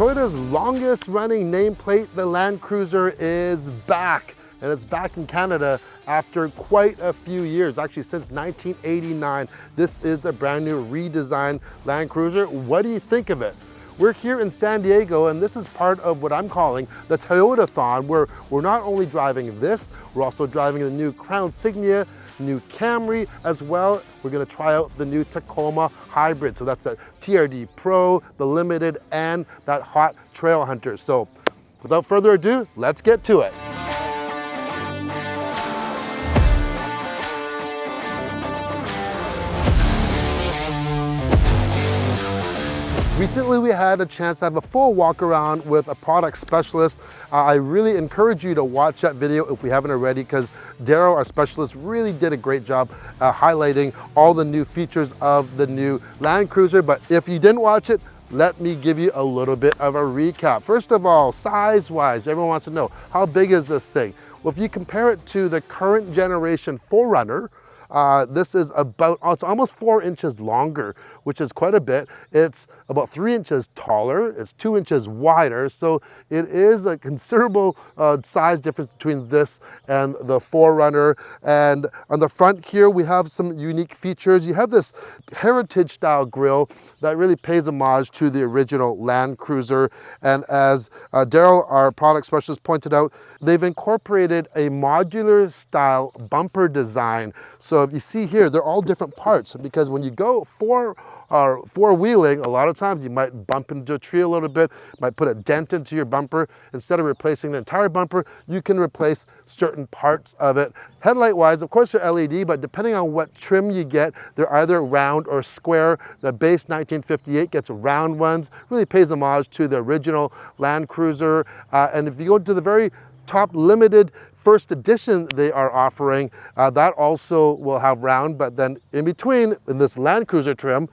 Toyota's longest running nameplate, the Land Cruiser, is back. And it's back in Canada after quite a few years, actually since 1989. This is the brand new redesigned Land Cruiser. What do you think of it? We're here in San Diego, and this is part of what I'm calling the Toyotathon, where we're not only driving this, we're also driving the new Crown Signia, new Camry as well. We're gonna try out the new Tacoma Hybrid. So that's a TRD Pro, the Limited, and that hot Trail Hunter. So without further ado, let's get to it. Recently, we had a chance to have a full walk around with a product specialist. I really encourage you to watch that video if we haven't already, because Daryl, our specialist, really did a great job highlighting all the new features of the new Land Cruiser. But if you didn't watch it, let me give you a little bit of a recap. First of all, size-wise, everyone wants to know, how big is this thing? Well, if you compare it to the current generation 4Runner, this is about, it's almost 4 inches longer, which is quite a bit. It's about 3 inches taller, it's 2 inches wider, so it is a considerable size difference between this and the 4Runner. And on the front here, we have some unique features. You have this heritage style grille that really pays homage to the original Land Cruiser. And as Daryl, our product specialist, pointed out, they've incorporated a modular style bumper design. So if you see here, they're all different parts, because when you go four-wheeling, a lot of times you might bump into a tree a little bit, might put a dent into your bumper. Instead of replacing the entire bumper, you can replace certain parts of it. Headlight-wise, of course, they're LED, but depending on what trim you get, they're either round or square. The base 1958 gets round ones, really pays homage to the original Land Cruiser. And if you go to the very top limited first edition they are offering, that also will have round, but then in between, in this Land Cruiser trim,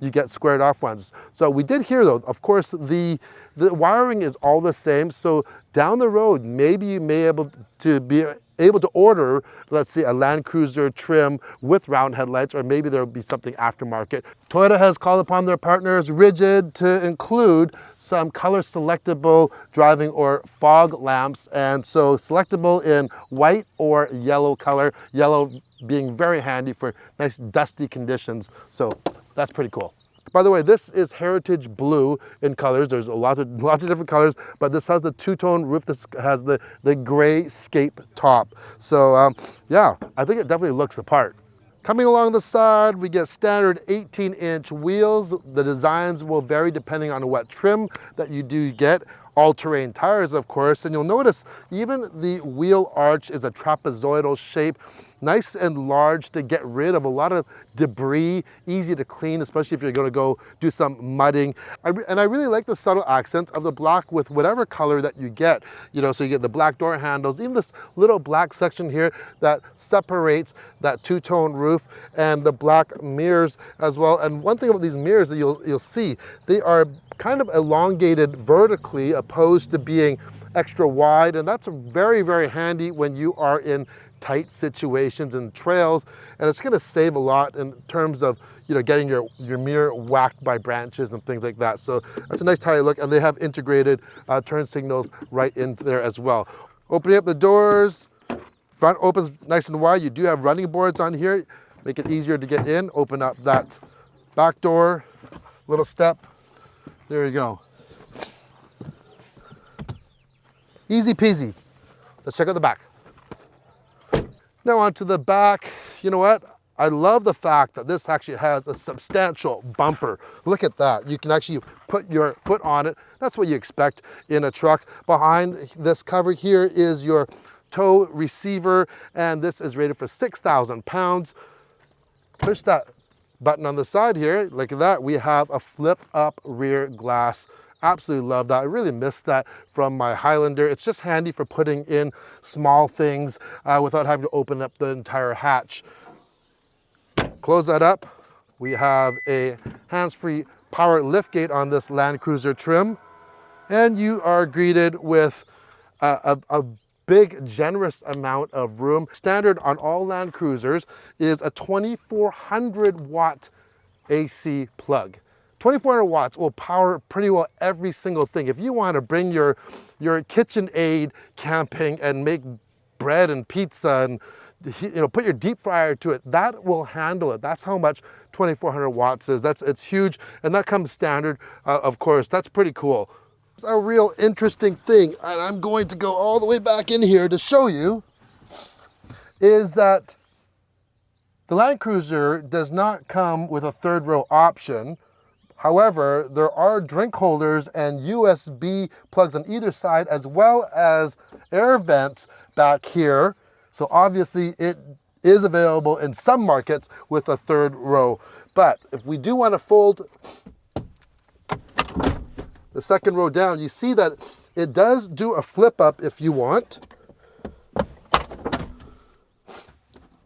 you get squared off ones. So we did hear though, of course, the wiring is all the same. So down the road, maybe you may be able to order, let's say, a Land Cruiser trim with round headlights, or maybe there'll be something aftermarket. Toyota has called upon their partners, Rigid, to include some color selectable driving or fog lamps. And so selectable in white or yellow color, yellow being very handy for nice dusty conditions. So that's pretty cool. By the way, this is Heritage Blue in colors. There's lots of different colors, but this has the two-tone roof. This has the gray scape top. So yeah, I think it definitely looks the part. Coming along the side, we get standard 18-inch wheels. The designs will vary depending on what trim that you do get. All-terrain tires, of course, and you'll notice even the wheel arch is a trapezoidal shape, nice and large to get rid of a lot of debris, easy to clean, especially if you're going to go do some mudding. And I really like the subtle accents of the black with whatever color that you get. You know, so you get the black door handles, even this little black section here that separates that two-tone roof, and the black mirrors as well. And one thing about these mirrors that you'll see, they are kind of elongated vertically opposed to being extra wide, and that's very, very handy when you are in tight situations and trails, and it's going to save a lot in terms of, you know, getting your mirror whacked by branches and things like that. So that's a nice tidy look, and they have integrated turn signals right in there as well. Opening up the doors, front opens nice and wide. You do have running boards on here, make it easier to get in. Open up that back door, little step. There you go. Easy peasy. Let's check out the back. Now onto the back. You know what? I love the fact that this actually has a substantial bumper. Look at that. You can actually put your foot on it. That's what you expect in a truck. Behind this cover here is your tow receiver, and this is rated for 6,000 pounds. Push that button on the side here, look at that, we have a flip up rear glass. Absolutely love that. I really missed that from my Highlander. It's just handy for putting in small things without having to open up the entire hatch. Close that up. We have a hands-free power liftgate on this Land Cruiser trim, and you are greeted with a big, generous amount of room. Standard on all Land Cruisers is a 2400 watt AC plug. 2400 watts will power pretty well every single thing. If you want to bring your KitchenAid camping and make bread and pizza and put your deep fryer to it, that will handle it. That's how much 2400 watts is. It's huge, and that comes standard, of course. That's pretty cool. It's a real interesting thing, and I'm going to go all the way back in here to show you, is that the Land Cruiser does not come with a third row option. However, there are drink holders and USB plugs on either side, as well as air vents back here. So obviously it is available in some markets with a third row. But if we do want to fold the second row down, you see that it does do a flip up if you want.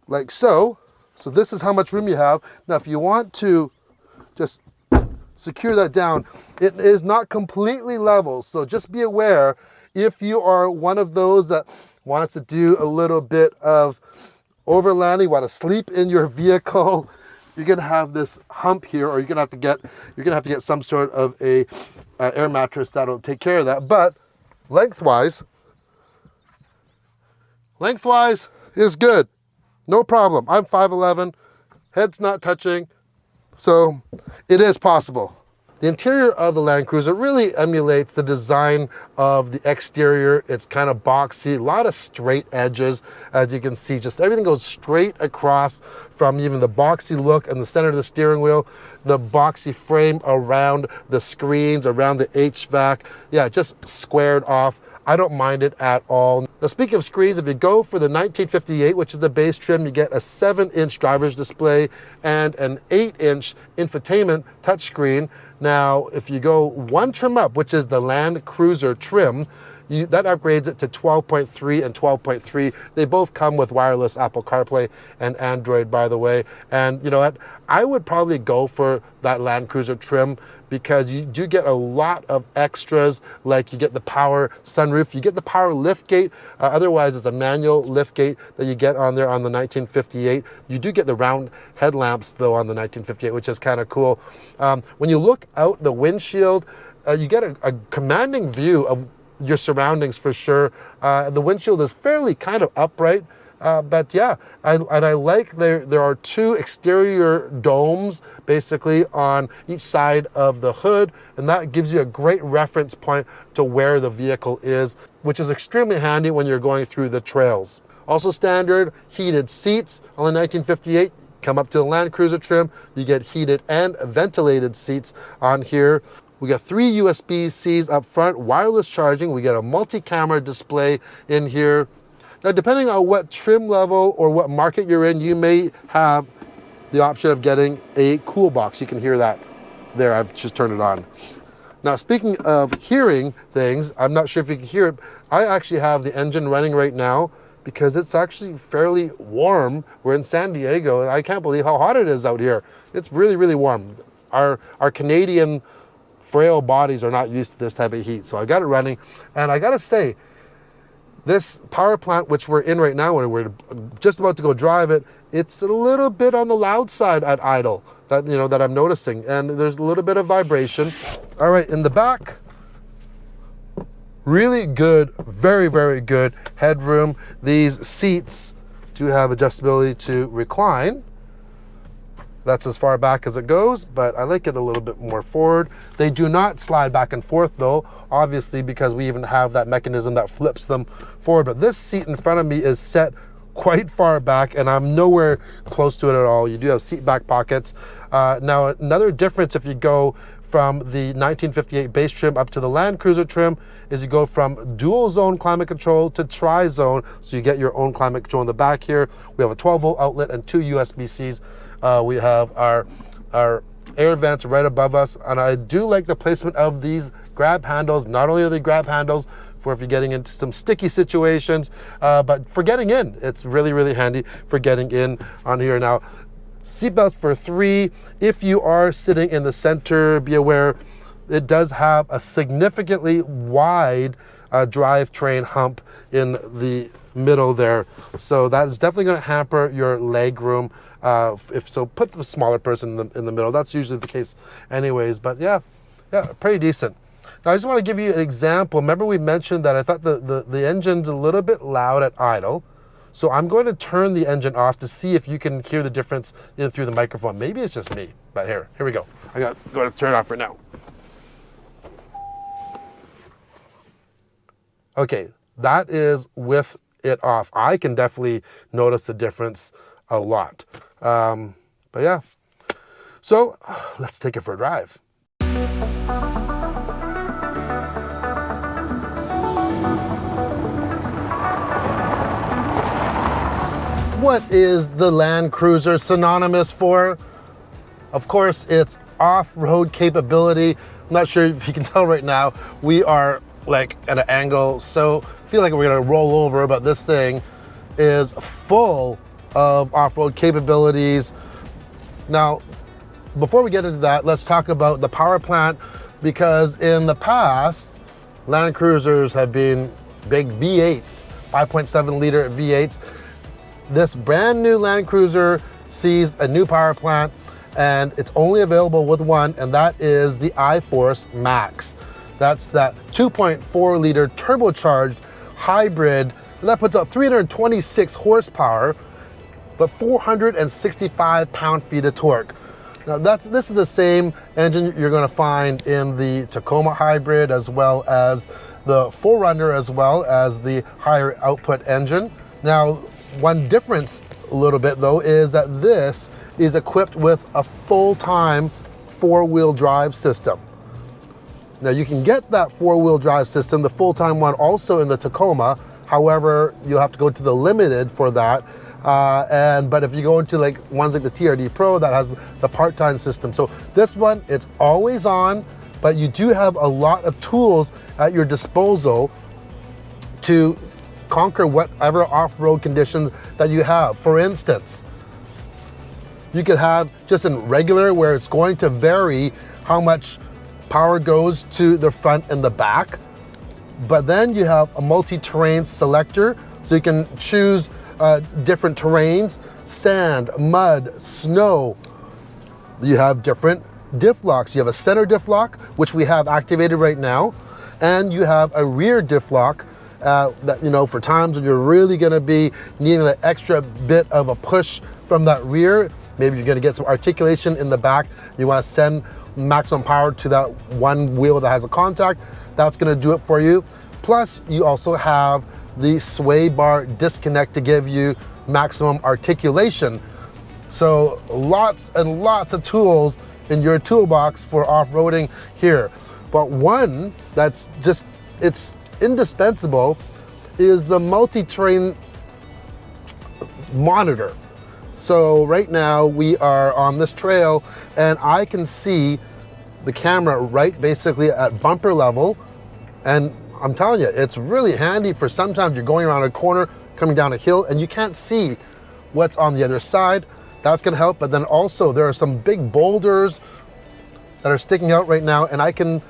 Like so. So this is how much room you have. Now if you want to just secure that down, it is not completely level, so just be aware if you are one of those that wants to do a little bit of overlanding, want to sleep in your vehicle, you're gonna have this hump here, or you're gonna have to get some sort of a air mattress that'll take care of that. But lengthwise is good, no problem. I'm 5'11", head's not touching. So it is possible. The interior of the Land Cruiser really emulates the design of the exterior. It's kind of boxy, a lot of straight edges. As you can see, just everything goes straight across, from even the boxy look in the center of the steering wheel, the boxy frame around the screens, around the HVAC. Yeah, just squared off. I don't mind it at all. Now, speaking of screens, if you go for the 1958, which is the base trim, you get a 7-inch driver's display and an 8-inch infotainment touchscreen. Now, if you go one trim up, which is the Land Cruiser trim, that upgrades it to 12.3 and 12.3. They both come with wireless Apple CarPlay and Android, by the way. And you know what? I would probably go for that Land Cruiser trim because you do get a lot of extras, like you get the power sunroof, you get the power liftgate. Otherwise, it's a manual liftgate that you get on there on the 1958. You do get the round headlamps, though, on the 1958, which is kind of cool. When you look out the windshield, you get a commanding view of your surroundings for sure. The windshield is fairly kind of upright, but yeah, I like there are two exterior domes basically on each side of the hood, and that gives you a great reference point to where the vehicle is, which is extremely handy when you're going through the trails. Also standard heated seats on the 1958. Come up to the Land Cruiser trim, you get heated and ventilated seats on here. We got 3 USB-Cs up front, wireless charging. We get a multi-camera display in here. Now, depending on what trim level or what market you're in, you may have the option of getting a cool box. You can hear that there. I've just turned it on. Now, speaking of hearing things, I'm not sure if you can hear it. I actually have the engine running right now because it's actually fairly warm. We're in San Diego, and I can't believe how hot it is out here. It's really, really warm. Our Canadian frail bodies are not used to this type of heat. So I got it running, and I gotta say, this power plant, which we're in right now, when we're just about to go drive it, it's a little bit on the loud side at idle, that I'm noticing, and there's a little bit of vibration. All right, in the back, really good, very, very good headroom. These seats do have adjustability to recline. That's as far back as it goes, but I like it a little bit more forward. They do not slide back and forth though, obviously, because we even have that mechanism that flips them forward. But this seat in front of me is set quite far back, and I'm nowhere close to it at all. You do have seat back pockets. Now, another difference if you go from the 1958 base trim up to the Land Cruiser trim is you go from dual zone climate control to tri-zone, so you get your own climate control in the back here. We have a 12-volt outlet and 2 USB-Cs. We have our air vents right above us, and I do like the placement of these grab handles. Not only are they grab handles for if you're getting into some sticky situations, but for getting in, it's really, really handy for getting in on here. Now, seatbelts for 3. If you are sitting in the center, be aware it does have a significantly wide drivetrain hump in the middle there. So that is definitely going to hamper your leg room. If so, put the smaller person in the middle. That's usually the case anyways, but yeah, pretty decent. Now I just want to give you an example. Remember we mentioned that I thought the engine's a little bit loud at idle. So I'm going to turn the engine off to see if you can hear the difference through the microphone. Maybe it's just me, but here we go. I'm going to turn it off right now. Okay, that is with it off. I can definitely notice the difference a lot. But yeah, so let's take it for a drive. What is the Land Cruiser synonymous for? Of course, it's off-road capability. I'm not sure if you can tell right now, we are like at an angle, so I feel like we're gonna roll over, but this thing is full of off-road capabilities. Now, before we get into that, let's talk about the power plant, because in the past, Land Cruisers have been big V8s, 5.7 liter V8s. This brand new Land Cruiser sees a new power plant, and it's only available with one, and that is the iForce Max. That's that 2.4 liter turbocharged hybrid, and that puts out 326 horsepower, but 465 pound-feet of torque. Now this is the same engine you're going to find in the Tacoma hybrid, as well as the 4Runner, as well as the higher output engine. Now, one difference a little bit though is that this is equipped with a full-time four-wheel drive system. Now you can get that four-wheel drive system, the full-time one, also in the Tacoma. However, you'll have to go to the Limited for that. But if you go into like ones like the TRD Pro, that has the part-time system. So this one, it's always on, but you do have a lot of tools at your disposal to conquer whatever off-road conditions that you have. For instance, you could have just in regular, where it's going to vary how much power goes to the front and the back. But then you have a multi-terrain selector, so you can choose different terrains: sand, mud, snow. You have different diff locks. You have a center diff lock, which we have activated right now, and you have a rear diff lock that, you know, for times when you're really going to be needing that extra bit of a push from that rear. Maybe you're going to get some articulation in the back. You want to send maximum power to that one wheel that has a contact. That's going to do it for you. Plus, you also have the sway bar disconnect to give you maximum articulation. So lots and lots of tools in your toolbox for off-roading here. But one that's just, it's indispensable, is the multi-terrain monitor. So right now we are on this trail, and I can see the camera right basically at bumper level. And I'm telling you, it's really handy for sometimes you're going around a corner, coming down a hill, and you can't see what's on the other side. That's gonna help. But then also there are some big boulders that are sticking out right now, and I can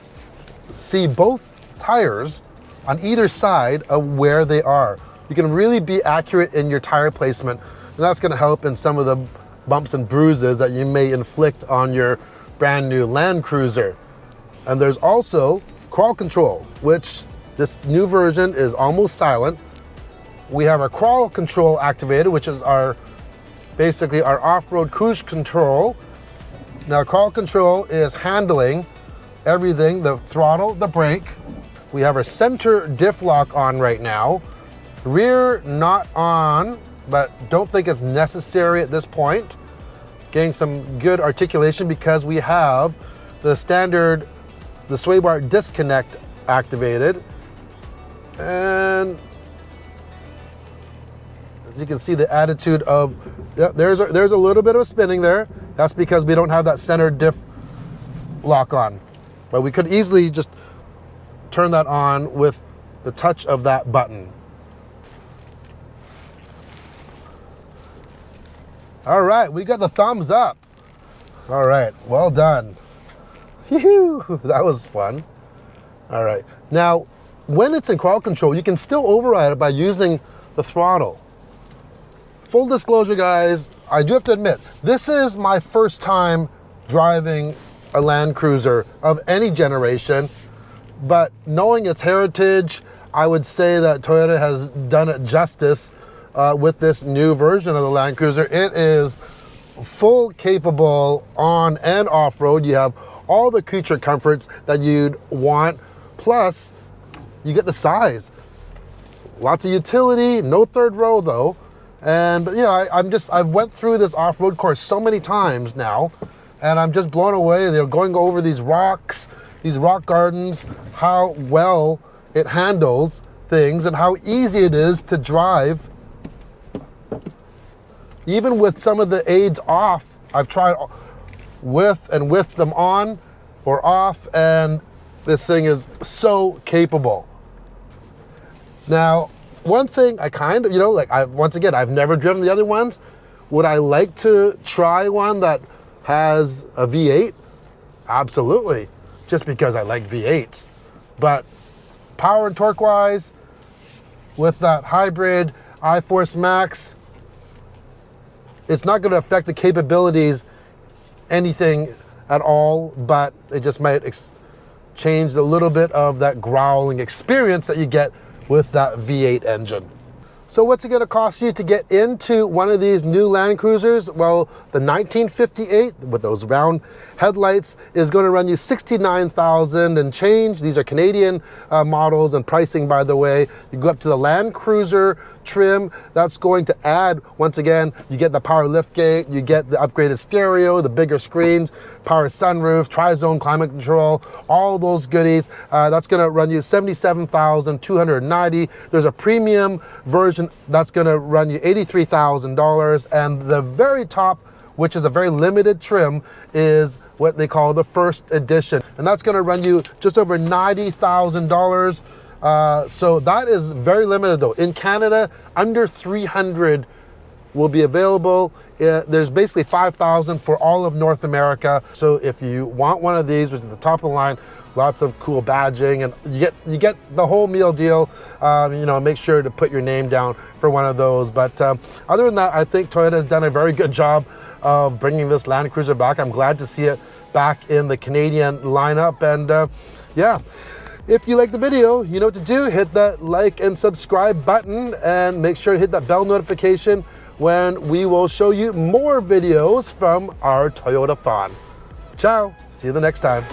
see both tires on either side of where they are. You can really be accurate in your tire placement, and that's gonna help in some of the bumps and bruises that you may inflict on your brand new Land Cruiser. And there's also crawl control, which this new version is almost silent. We have our crawl control activated, which is basically our off-road cruise control. Now, crawl control is handling everything: the throttle, the brake. We have our center diff lock on right now. Rear not on, but don't think it's necessary at this point. Getting some good articulation because we have the standard, the sway bar disconnect activated. And as you can see, the attitude of, there's a little bit of a spinning there. That's because we don't have that center diff lock on. But we could easily just turn that on with the touch of that button. All right, we got the thumbs up. All right, well done. Phew, that was fun. All right, now when it's in crawl control, you can still override it by using the throttle. Full disclosure, guys, I do have to admit, this is my first time driving a Land Cruiser of any generation, but knowing its heritage, I would say that Toyota has done it justice with this new version of the Land Cruiser. It is full capable on and off-road. You have all the creature comforts that you'd want, plus you get the size. Lots of utility, no third row though. And you know, I've went through this off-road course so many times now, and I'm just blown away. They're going over these rocks, these rock gardens, how well it handles things and how easy it is to drive. Even with some of the aids off, I've tried with them on or off, and this thing is so capable. Now, one thing I kind of, you know, like once again, I've never driven the other ones. Would I like to try one that has a V8? Absolutely, just because I like V8s. But power and torque wise, with that hybrid iForce Max, it's not going to affect the capabilities anything at all, but it just might change a little bit of that growling experience that you get with that V8 engine. So what's it going to cost you to get into one of these new Land Cruisers? Well, the 1958 with those round headlights is going to run you $69,000 and change. These are Canadian models and pricing, by the way. You go up to the Land Cruiser trim. That's going to add, once again, you get the power liftgate, you get the upgraded stereo, the bigger screens, power sunroof, tri-zone climate control, all those goodies. That's going to run you $77,290. There's a premium version that's going to run you $83,000, and the very top, which is a very limited trim, is what they call the first edition, and that's going to run you just over $90,000. So that is very limited though. In Canada, under 300 will be available. There's basically 5,000 for all of North America. So if you want one of these, which is the top of the line, lots of cool badging, and you get the whole meal deal. You know, make sure to put your name down for one of those. But other than that, I think Toyota has done a very good job of bringing this Land Cruiser back. I'm glad to see it back in the Canadian lineup. And yeah, if you like the video, you know what to do. Hit that like and subscribe button, and make sure to hit that bell notification when we will show you more videos from our Toyota Thon. Ciao, see you the next time.